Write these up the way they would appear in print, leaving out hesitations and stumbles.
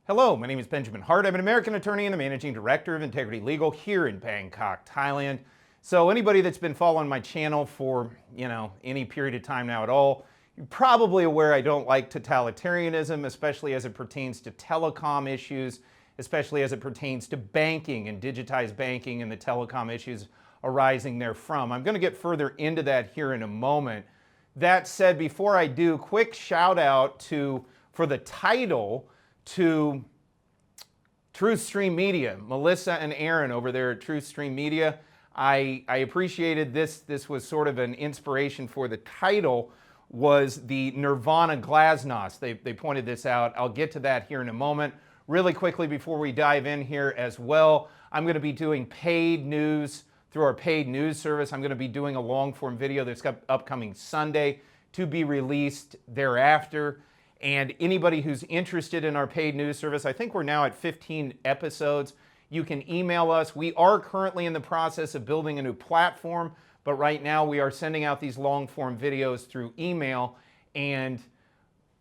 Hello, my name is Benjamin Hart. I'm an American attorney and the managing director of Integrity Legal here in Bangkok, Thailand. So anybody that's been following my channel for, any period of time now at all, you're probably aware I don't like totalitarianism, especially as it pertains to telecom issues, especially as it pertains to banking and digitized banking and the telecom issues arising therefrom. I'm going to get further into that here in a moment. That said, before I do, quick shout out for the title to TruthStream Media, Melissa and Aaron over there at TruthStream Media. I appreciated this. This was sort of an inspiration for the title, was the Nirvana Glasnost. They pointed this out. I'll get to that here in a moment. Really quickly before we dive in here as well, I'm going to be doing paid news through our paid news service. I'm going to be doing a long form video that's upcoming Sunday to be released thereafter. And anybody who's interested in our paid news service, I think we're now at 15 episodes. You can email us. We are currently in the process of building a new platform, but right now we are sending out these long form videos through email. And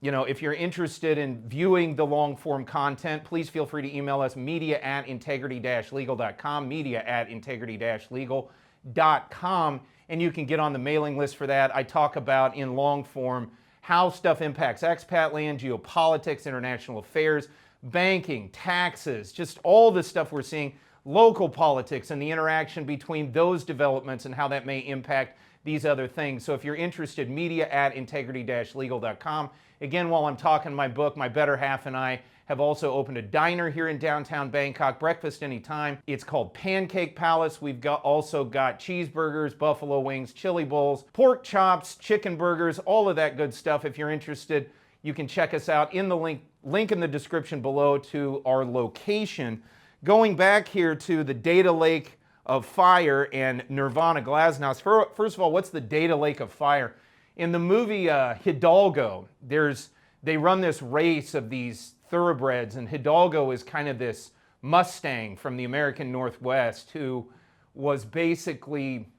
if you're interested in viewing the long form content, please feel free to email us media@integrity-legal.com, media@integrity-legal.com, and you can get on the mailing list for that. I talk about in long form how stuff impacts expat land, geopolitics, international affairs, banking, taxes, just all the stuff we're seeing, local politics and the interaction between those developments and how that may impact these other things. So if you're interested, media@integrity-legal.com. Again, while I'm talking my book, my better half and I have also opened a diner here in downtown Bangkok, breakfast anytime. It's called Pancake Palace. We've also got cheeseburgers, buffalo wings, chili bowls, pork chops, chicken burgers, all of that good stuff. If you're interested, you can check us out in the link in the description below to our location. Going back here to the data lake of fire and Nirvana Glasnost. First of all, what's the data lake of fire? In the movie Hidalgo, they run this race of these thoroughbreds, and Hidalgo is kind of this Mustang from the American Northwest who was basically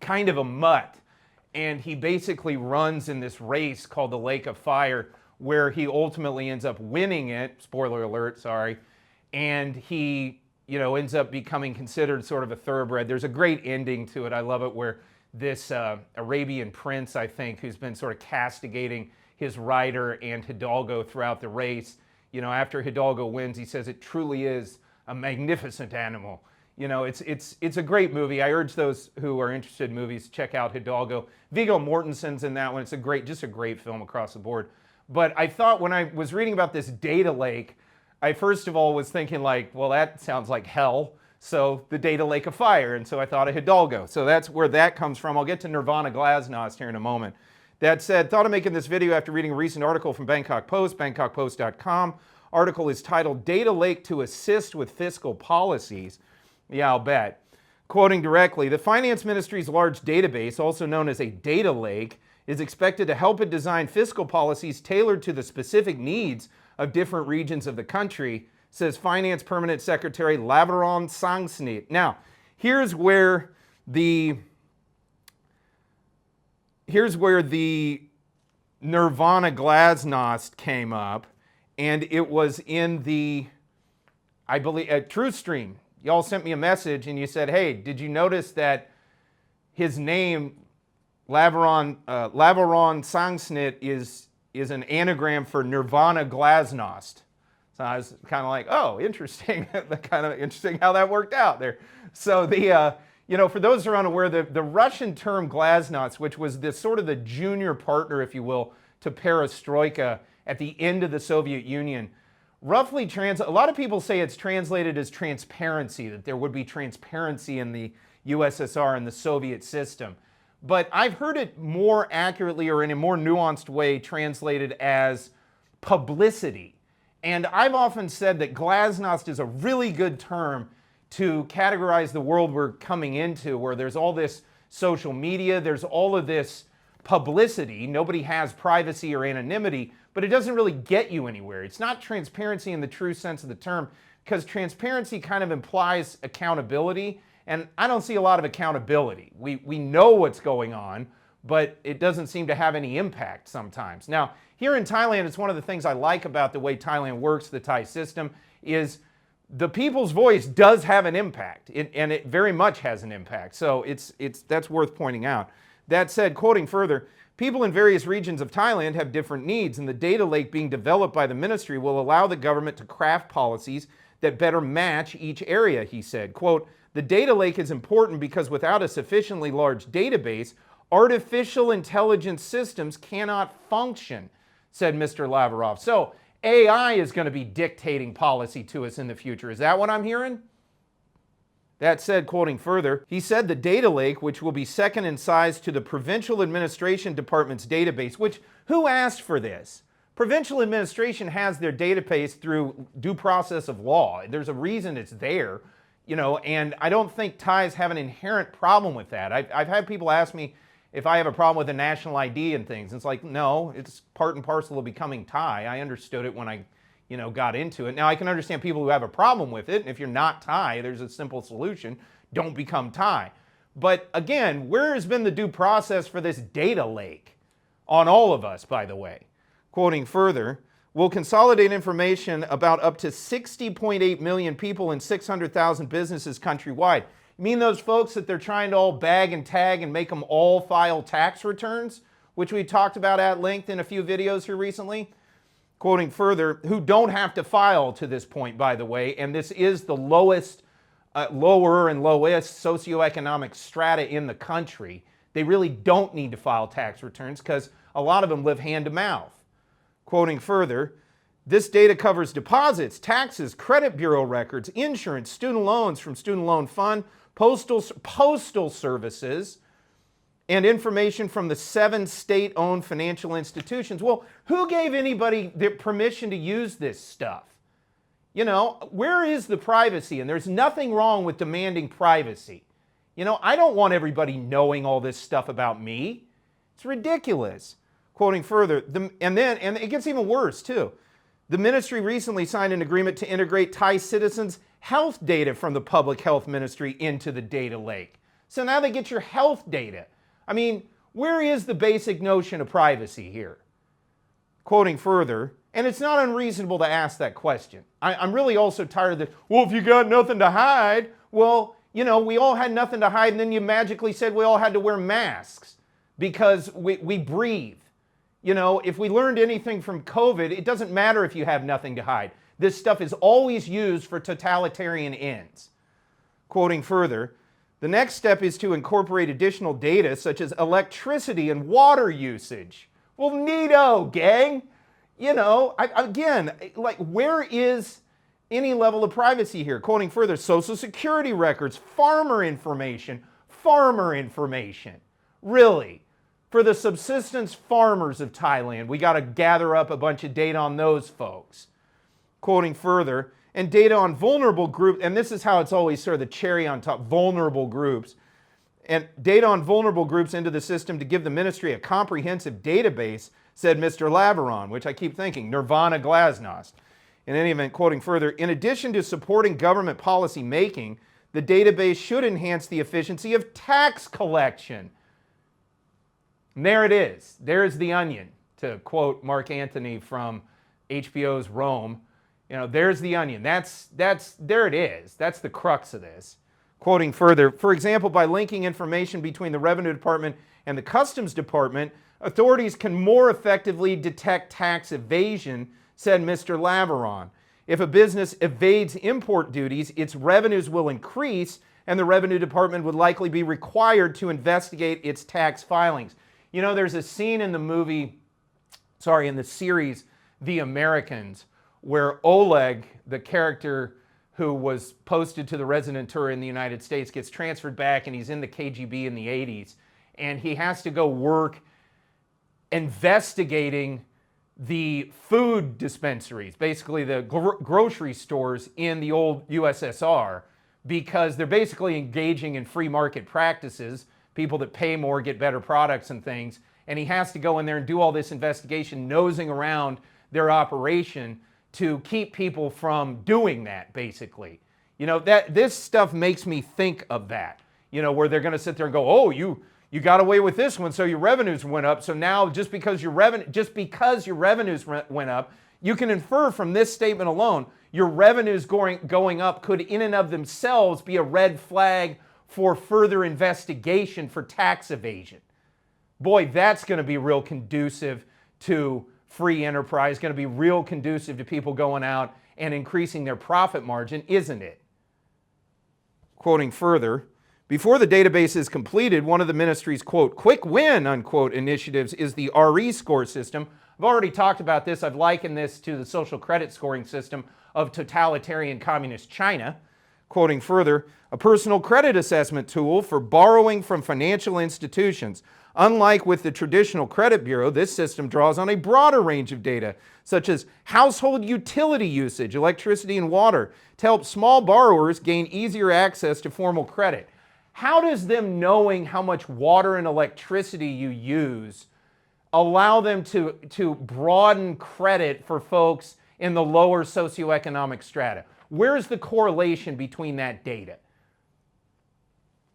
kind of a mutt, and he basically runs in this race called the Lake of Fire, where he ultimately ends up winning it, spoiler alert, sorry, and he ends up becoming considered sort of a thoroughbred. There's a great ending to it, I love it, where this Arabian prince, I think, who's been sort of castigating his rider and Hidalgo throughout the race. After Hidalgo wins, he says it truly is a magnificent animal. It's a great movie. I urge those who are interested in movies to check out Hidalgo. Viggo Mortensen's in that one. It's just a great film across the board. But I thought when I was reading about this data lake, I first of all was thinking well, that sounds like hell. So the data lake of fire. And so I thought of Hidalgo. So that's where that comes from. I'll get to Nirvana Glasnost here in a moment. That said, thought of making this video after reading a recent article from Bangkok Post, bangkokpost.com. Article is titled, Data Lake to Assist with Fiscal Policies. Yeah, I'll bet. Quoting directly, the Finance Ministry's large database, also known as a data lake, is expected to help it design fiscal policies tailored to the specific needs of different regions of the country, says Finance Permanent Secretary Lavaron Sangsnit. Now, here's where the Nirvana Glasnost came up, and it was in the, I believe, at TruthStream. Y'all sent me a message and you said, hey, did you notice that his name, Lavaron Sangsnit, is an anagram for Nirvana Glasnost? So I was kind of like, oh, interesting. Kind of interesting how that worked out there. So for those who are unaware, the Russian term glasnost, which was this sort of the junior partner, if you will, to perestroika at the end of the Soviet Union, roughly a lot of people say it's translated as transparency, that there would be transparency in the USSR and the Soviet system. But I've heard it more accurately or in a more nuanced way translated as publicity. And I've often said that glasnost is a really good term to categorize the world we're coming into, where there's all this social media, there's all of this publicity. Nobody has privacy or anonymity, but it doesn't really get you anywhere. It's not transparency in the true sense of the term, because transparency kind of implies accountability, and I don't see a lot of accountability. We know what's going on, but it doesn't seem to have any impact sometimes. Now, here in Thailand, it's one of the things I like about the way Thailand works, the Thai system, is the people's voice does have an impact, and it very much has an impact. So that's worth pointing out. That said, quoting further, people in various regions of Thailand have different needs, and the data lake being developed by the ministry will allow the government to craft policies that better match each area, he said. Quote, the data lake is important because without a sufficiently large database, artificial intelligence systems cannot function, said Mr. Lavrov. So AI is going to be dictating policy to us in the future. Is that what I'm hearing? That said, quoting further, he said the data lake, which will be second in size to the Provincial Administration Department's database, which, who asked for this? Provincial administration has their database through due process of law. There's a reason it's there, and I don't think Thais have an inherent problem with that. I've had people ask me if I have a problem with the national ID and things. It's like, no, it's part and parcel of becoming Thai. I understood it when I got into it. Now, I can understand people who have a problem with it, and if you're not Thai, there's a simple solution. Don't become Thai. But again, where has been the due process for this data lake on all of us, by the way? Quoting further, we'll consolidate information about up to 60.8 million people and 600,000 businesses countrywide. You mean those folks that they're trying to all bag and tag and make them all file tax returns, which we talked about at length in a few videos here recently? Quoting further, who don't have to file to this point, by the way, and this is the lowest, lower and lowest socioeconomic strata in the country. They really don't need to file tax returns because a lot of them live hand to mouth. Quoting further, this data covers deposits, taxes, credit bureau records, insurance, student loans from Student Loan Fund, postal services, and information from the 7 state-owned financial institutions. Well, who gave anybody the permission to use this stuff? Where is the privacy? And there's nothing wrong with demanding privacy. I don't want everybody knowing all this stuff about me. It's ridiculous. Quoting further, and it gets even worse too. The ministry recently signed an agreement to integrate Thai citizens' health data from the Public Health Ministry into the data lake. So now they get your health data. I mean, where is the basic notion of privacy here? Quoting further, and it's not unreasonable to ask that question. I'm really also tired of the, well, if you got nothing to hide, well, we all had nothing to hide, and then you magically said we all had to wear masks because we breathe. If we learned anything from COVID, it doesn't matter if you have nothing to hide. This stuff is always used for totalitarian ends. Quoting further, the next step is to incorporate additional data such as electricity and water usage. Well, neato, gang. Where is any level of privacy here? Quoting further, Social Security records, farmer information. Really? For the subsistence farmers of Thailand, we got to gather up a bunch of data on those folks. Quoting further, and data on vulnerable groups, and this is how it's always sort of the cherry on top, vulnerable groups, and data on vulnerable groups into the system to give the ministry a comprehensive database, said Mr. Laveron, which I keep thinking, Nirvana Glasnost. In any event, quoting further, in addition to supporting government policy making, the database should enhance the efficiency of tax collection. And there it is. There's the onion, to quote Mark Antony from HBO's Rome. There's the onion. There it is. That's the crux of this. Quoting further, for example, by linking information between the Revenue Department and the Customs Department, authorities can more effectively detect tax evasion, said Mr. Laveron. If a business evades import duties, its revenues will increase, and the Revenue Department would likely be required to investigate its tax filings. There's a scene in in the series The Americans, where Oleg, the character who was posted to the residentura in the United States, gets transferred back, and he's in the KGB in the 80s, and he has to go work investigating the food dispensaries, basically the grocery stores in the old USSR, because they're basically engaging in free market practices. People that pay more get better products and things, and he has to go in there and do all this investigation, nosing around their operation to keep people from doing that, basically. This stuff makes me think of that, where they're going to sit there and go, oh, you you got away with this one, so your revenues went up. So now just because your revenues went up, you can infer from this statement alone, your revenues going up could in and of themselves be a red flag for further investigation for tax evasion. Boy, that's going to be real conducive to free enterprise, going to be real conducive to people going out and increasing their profit margin, isn't it? Quoting further, before the database is completed, one of the ministry's, quote, quick win, unquote, initiatives is the RE score system. I've already talked about this. I've likened this to the social credit scoring system of totalitarian communist China. Quoting further, a personal credit assessment tool for borrowing from financial institutions. Unlike with the traditional credit bureau, this system draws on a broader range of data, such as household utility usage, electricity and water, to help small borrowers gain easier access to formal credit. How does them knowing how much water and electricity you use allow them to broaden credit for folks in the lower socioeconomic strata? Where's the correlation between that data?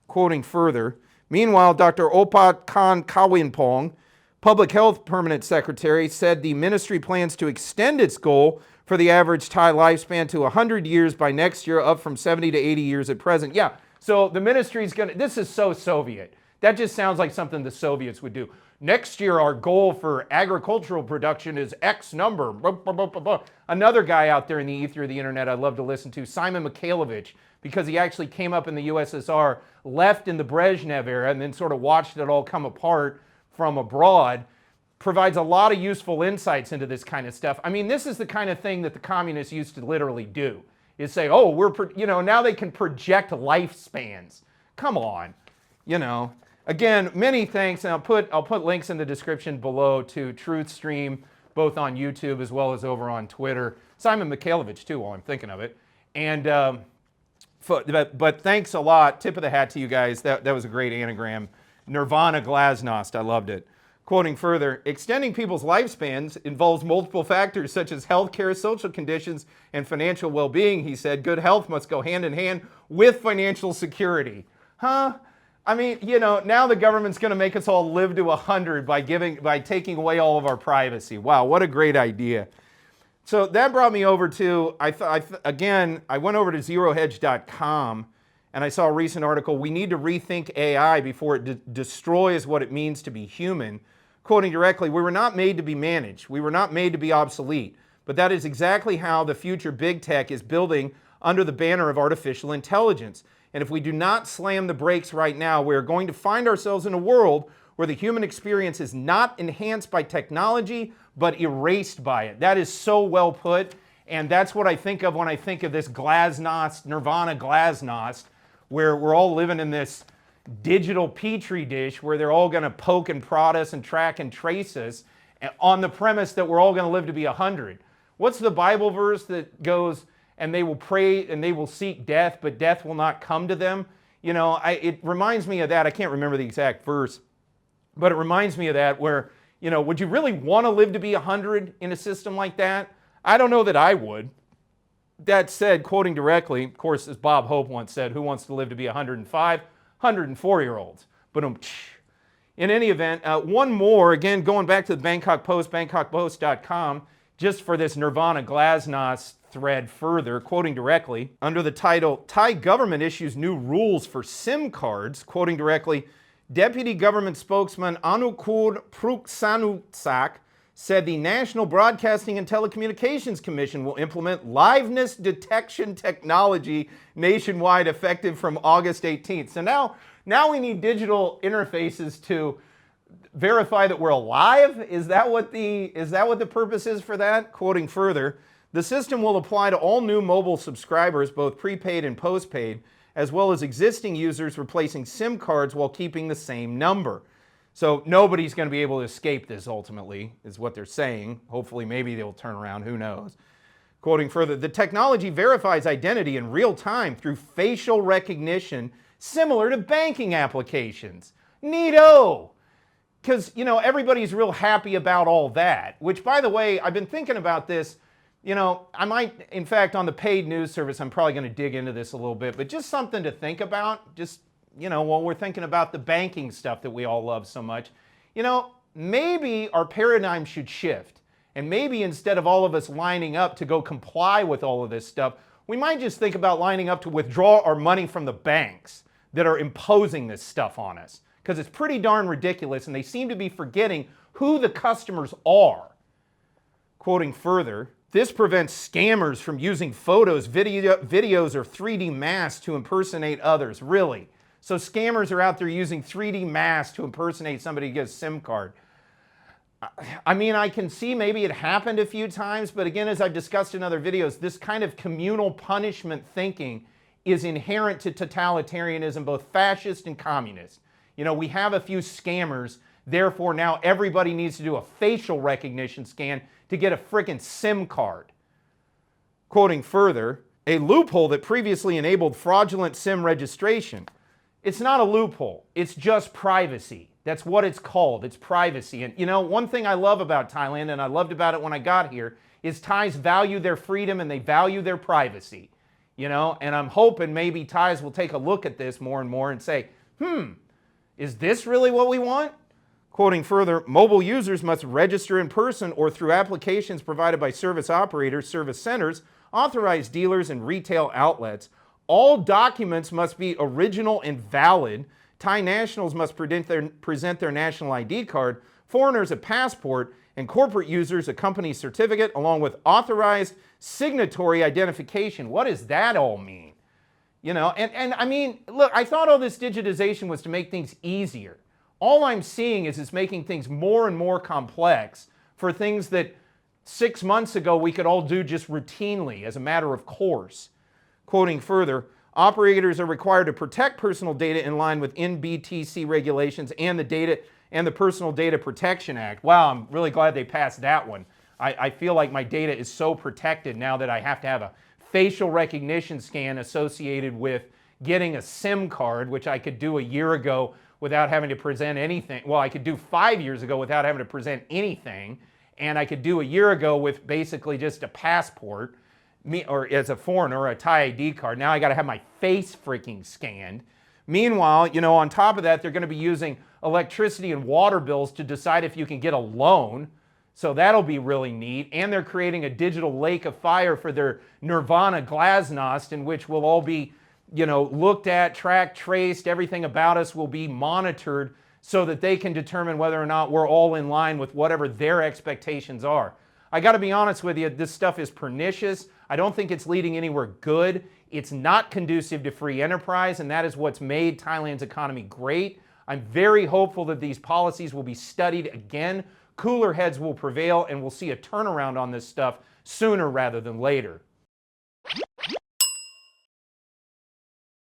Quoting further, meanwhile, Dr. Opat Khan Kawinpong, Public Health Permanent Secretary, said the ministry plans to extend its goal for the average Thai lifespan to 100 years by next year, up from 70 to 80 years at present. Yeah, so the ministry's going to, this is so Soviet. That just sounds like something the Soviets would do. Next year, our goal for agricultural production is X number. Another guy out there in the ether of the internet I love to listen to, Simon Mikhailovich, because he actually came up in the USSR, left in the Brezhnev era, and then sort of watched it all come apart from abroad, provides a lot of useful insights into this kind of stuff. I mean, this is the kind of thing that the communists used to literally do, is say, oh, now they can project lifespans. Come on, Again, many thanks, and I'll put links in the description below to Truth Stream, both on YouTube as well as over on Twitter. Simon Mikhailovich, too, while I'm thinking of it. And but thanks a lot. Tip of the hat to you guys. That was a great anagram. Nirvana Glasnost. I loved it. Quoting further, extending people's lifespans involves multiple factors such as healthcare, social conditions, and financial well-being, he said. Good health must go hand in hand with financial security. Huh? I mean, now the government's going to make us all live to 100 by taking away all of our privacy. Wow, what a great idea. So that brought me over to, I went over to zerohedge.com and I saw a recent article, we need to rethink AI before it destroys what it means to be human. Quoting directly, we were not made to be managed. We were not made to be obsolete. But that is exactly how the future big tech is building under the banner of artificial intelligence. And if we do not slam the brakes right now, we are going to find ourselves in a world where the human experience is not enhanced by technology, but erased by it. That is so well put, and that's what I think of when I think of this Glasnost, Nirvana Glasnost, where we're all living in this digital petri dish where they're all going to poke and prod us and track and trace us on the premise that we're all going to live to be 100. What's the Bible verse that goes, and they will pray and they will seek death, but death will not come to them? It reminds me of that. I can't remember the exact verse, but it reminds me of that where, would you really want to live to be 100 in a system like that? I don't know that I would. That said, quoting directly, of course, as Bob Hope once said, who wants to live to be 105? 104-year-olds. But in any event, one more, again, going back to the Bangkok Post, bangkokpost.com, just for this Nirvana Glasnost thread further, quoting directly, under the title, Thai government issues new rules for SIM cards, quoting directly, Deputy Government Spokesman Anukur Pruksanutsak said the National Broadcasting and Telecommunications Commission will implement liveness detection technology nationwide effective from August 18th. So now we need digital interfaces to verify that we're alive? Is that what the purpose is for that? Quoting further, the system will apply to all new mobile subscribers, both prepaid and postpaid, as well as existing users replacing SIM cards while keeping the same number. So nobody's going to be able to escape this ultimately, is what they're saying. Hopefully, maybe they'll turn around, who knows. Quoting further, the technology verifies identity in real time through facial recognition, similar to banking applications. Neato! Because, everybody's real happy about all that, which, by the way, I've been thinking about this. I might, in fact, on the paid news service, I'm probably going to dig into this a little bit, but just something to think about, just while we're thinking about the banking stuff that we all love so much, maybe our paradigm should shift. And maybe instead of all of us lining up to go comply with all of this stuff, we might just think about lining up to withdraw our money from the banks that are imposing this stuff on us. Because it's pretty darn ridiculous, and they seem to be forgetting who the customers are. Quoting further, this prevents scammers from using photos, videos, or 3D masks to impersonate others. Really? So scammers are out there using 3D masks to impersonate somebody to get a SIM card. I mean, I can see maybe it happened a few times, but again, as I've discussed in other videos, this kind of communal punishment thinking is inherent to totalitarianism, both fascist and communist. We have a few scammers, therefore now everybody needs to do a facial recognition scan to get a frickin' SIM card. Quoting further, a loophole that previously enabled fraudulent SIM registration. It's not a loophole, it's just privacy. That's what it's called, it's privacy. And one thing I love about Thailand, and I loved about it when I got here, is Thais value their freedom and they value their privacy. And I'm hoping maybe Thais will take a look at this more and more and say, is this really what we want? Quoting further, mobile users must register in person or through applications provided by service operators, service centers, authorized dealers, and retail outlets. All documents must be original and valid. Thai nationals must present their national ID card, foreigners a passport, and corporate users a company certificate along with authorized signatory identification. What does that all mean? And I mean, look, I thought all this digitization was to make things easier. All I'm seeing is it's making things more and more complex for things that 6 months ago we could all do just routinely as a matter of course. Quoting further, operators are required to protect personal data in line with NBTC regulations and the Personal Data Protection Act. Wow, I'm really glad they passed that one. I feel like my data is so protected now that I have to have a facial recognition scan associated with getting a SIM card, which I could do a year ago without having to present anything. Well, I could do 5 years ago without having to present anything, and I could do a year ago with basically just a passport, or as a foreigner, a Thai ID card. Now I got to have my face freaking scanned. Meanwhile, on top of that, they're going to be using electricity and water bills to decide if you can get a loan. So that'll be really neat. And they're creating a digital lake of fire for their Nirvana Glasnost, in which we'll all be, looked at, tracked, traced. Everything about us will be monitored so that they can determine whether or not we're all in line with whatever their expectations are. I got to be honest with you, this stuff is pernicious. I don't think it's leading anywhere good. It's not conducive to free enterprise, and that is what's made Thailand's economy great. I'm very hopeful that these policies will be studied again. Cooler heads will prevail, and we'll see a turnaround on this stuff sooner rather than later.